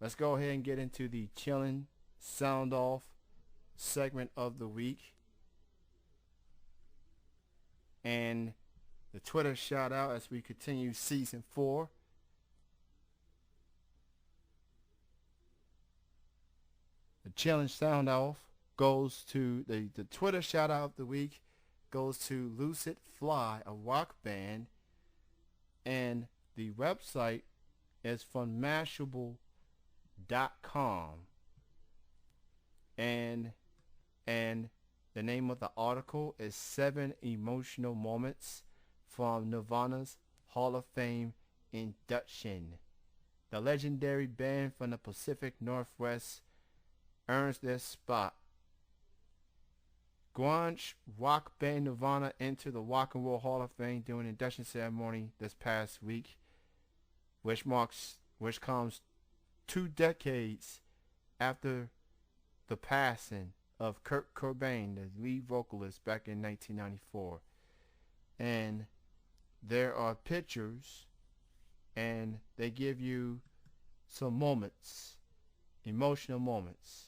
let's go ahead and get into the Chillin Sound Off segment of the week. And the Twitter shout out as we continue season 4. The Chillin Sound Off goes to the Twitter shout out of the week goes to Lucid Fly, a rock band, and the website is from Mashable.com, and the name of the article is 7 Emotional Moments from Nirvana's Hall of Fame induction. The legendary band from the Pacific Northwest earns their spot. Grunge rock band Nirvana entered the Rock and Roll Hall of Fame during the induction ceremony this past week, which comes 2 decades after the passing of Kurt Cobain, the lead vocalist, back in 1994. And there are pictures, and they give you some moments, emotional moments.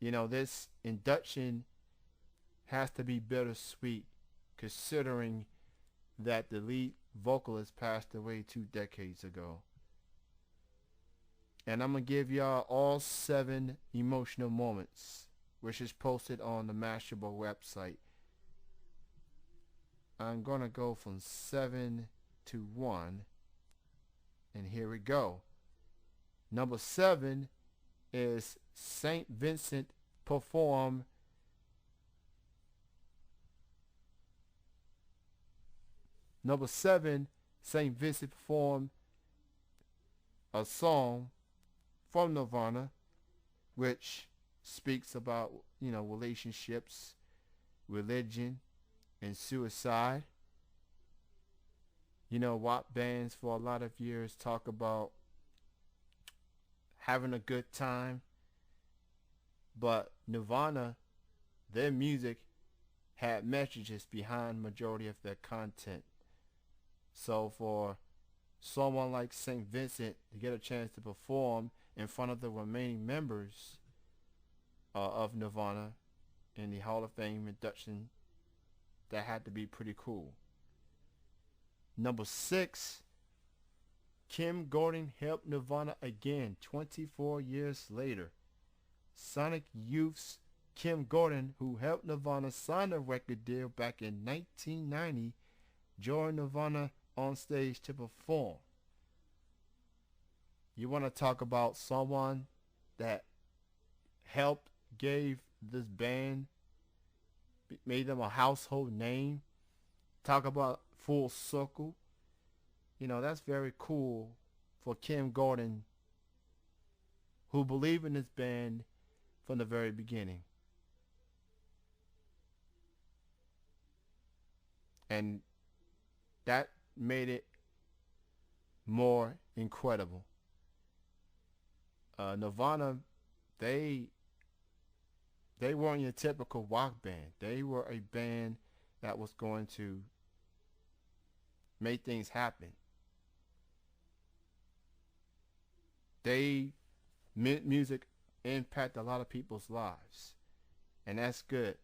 You know, this induction has to be bittersweet, considering that the lead vocalist passed away 2 decades ago. And I'm going to give y'all all 7 emotional moments, which is posted on the Mashable website. I'm going to go from 7 to 1, and here we go. Number 7 is St. Vincent perform Number 7, St. Vincent performed a song from Nirvana, which speaks about, relationships, religion, and suicide. Rock bands for a lot of years talk about having a good time, but Nirvana, their music had messages behind majority of their content. So for someone like St. Vincent to get a chance to perform in front of the remaining members of Nirvana in the Hall of Fame induction, that had to be pretty cool. Number 6, Kim Gordon helped Nirvana again 24 years later. Sonic Youth's Kim Gordon, who helped Nirvana sign a record deal back in 1990, joined Nirvana on stage to perform. You want to talk about someone that helped, gave this band, made them a household name. Talk about full circle. That's very cool for Kim Gordon, who believed in this band from the very beginning. And that made it more incredible. Nirvana, they weren't your typical rock band. They were a band that was going to make things happen. Music impact a lot of people's lives, and that's good.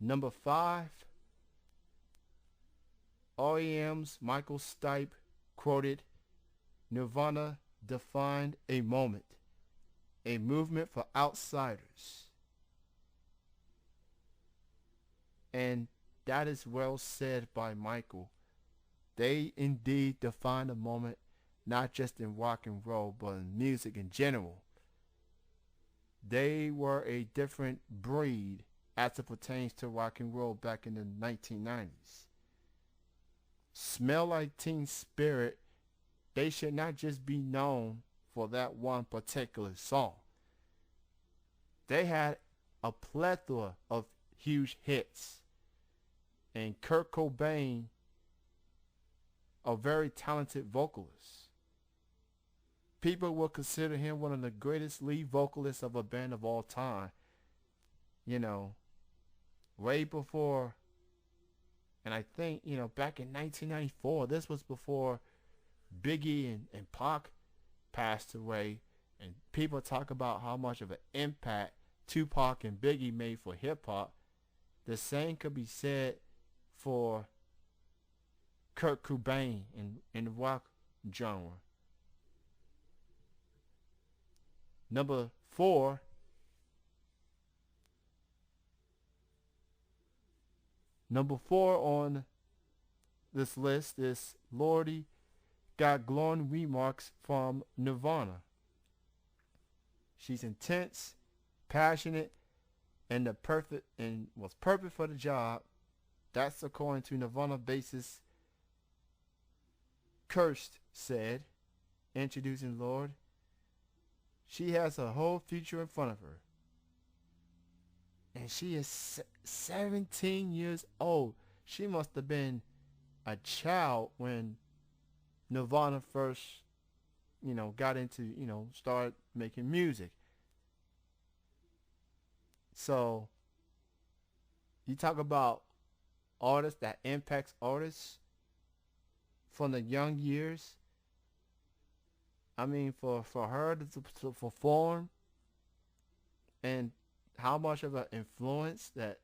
Number 5, R.E.M's Michael Stipe quoted, "Nirvana defined a moment, a movement for outsiders." And that is well said by Michael. They indeed defined a moment, not just in rock and roll, but in music in general. They were a different breed as it pertains to rock and roll back in the 1990s. Smell Like Teen Spirit, they should not just be known for that one particular song. They had a plethora of huge hits. And Kurt Cobain, a very talented vocalist. People will consider him one of the greatest lead vocalists of a band of all time. Way before, and I think, back in 1994, this was before Biggie and Pac passed away, and people talk about how much of an impact Tupac and Biggie made for hip hop, the same could be said for Kurt Cobain in the rock genre. Number four, on this list is Lordy got glowing remarks from Nirvana. She's intense, passionate, and was perfect for the job. That's according to Nirvana bassist Kirst said, introducing Lorde. She has a whole future in front of her. And she is 17 years old. She must have been a child when Nirvana first, got into, started making music. So, you talk about artists that impacts artists from the young years. I mean, for her to perform and how much of an influence that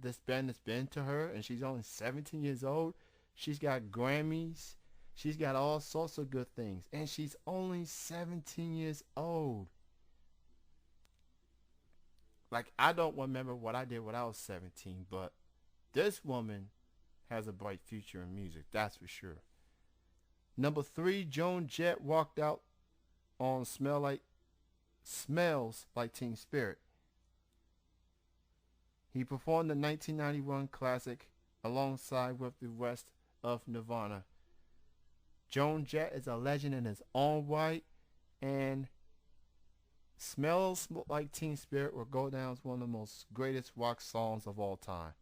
this band has been to her, and she's only 17 years old. She's got Grammys. She's got all sorts of good things, and she's only 17 years old. Like, I don't remember what I did when I was 17, but this woman has a bright future in music, that's for sure. Number 3, Joan Jett walked out on Smells Like Teen Spirit. He performed the 1991 classic alongside with the rest of Nirvana. Joan Jett is a legend in his own right, and Smells Like Teen Spirit will go down as one of the most greatest rock songs of all time.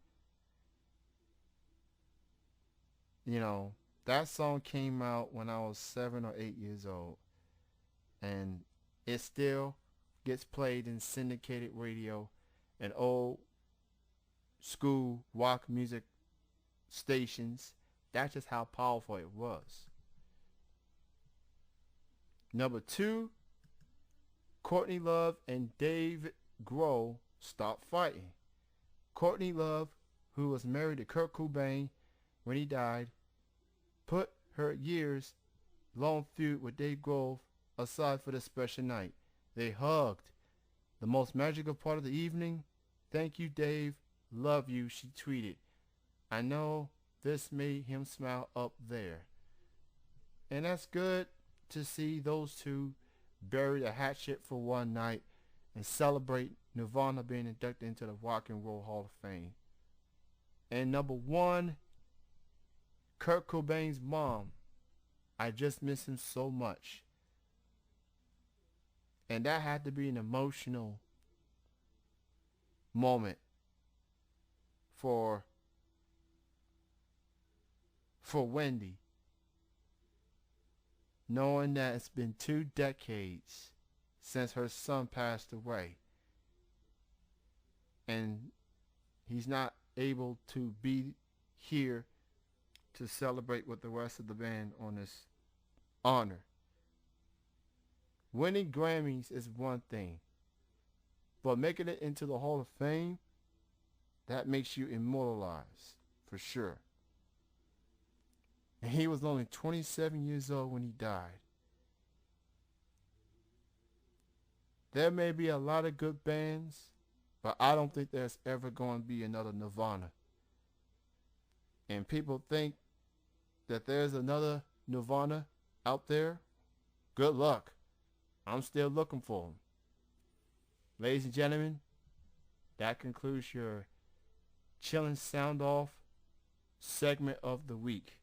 That song came out when I was 7 or 8 years old, and it still gets played in syndicated radio and old school rock music stations. That's just how powerful it was. Number 2, Courtney Love and Dave Grohl stopped fighting. Courtney Love, who was married to Kurt Cobain when he died, put her years-long feud with Dave Grohl aside for this special night. They hugged. The most magical part of the evening. Thank you, Dave. Love you, she tweeted. I know this made him smile up there. And that's good to see those two bury the hatchet for one night and celebrate Nirvana being inducted into the Rock and Roll Hall of Fame. And number 1, Kurt Cobain's mom. I just miss him so much. And that had to be an emotional moment for Wendy, knowing that it's been 2 decades since her son passed away, and he's not able to be here to celebrate with the rest of the band on this honor. Winning Grammys is one thing, but making it into the Hall of Fame, that makes you immortalized, for sure. And he was only 27 years old when he died. There may be a lot of good bands, but I don't think there's ever going to be another Nirvana. And people think that there's another Nirvana out there. Good luck. I'm still looking for them. Ladies and gentlemen, that concludes your Chillin Sound Off segment of the week.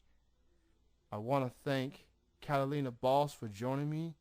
I want to thank Catalina Boss for joining me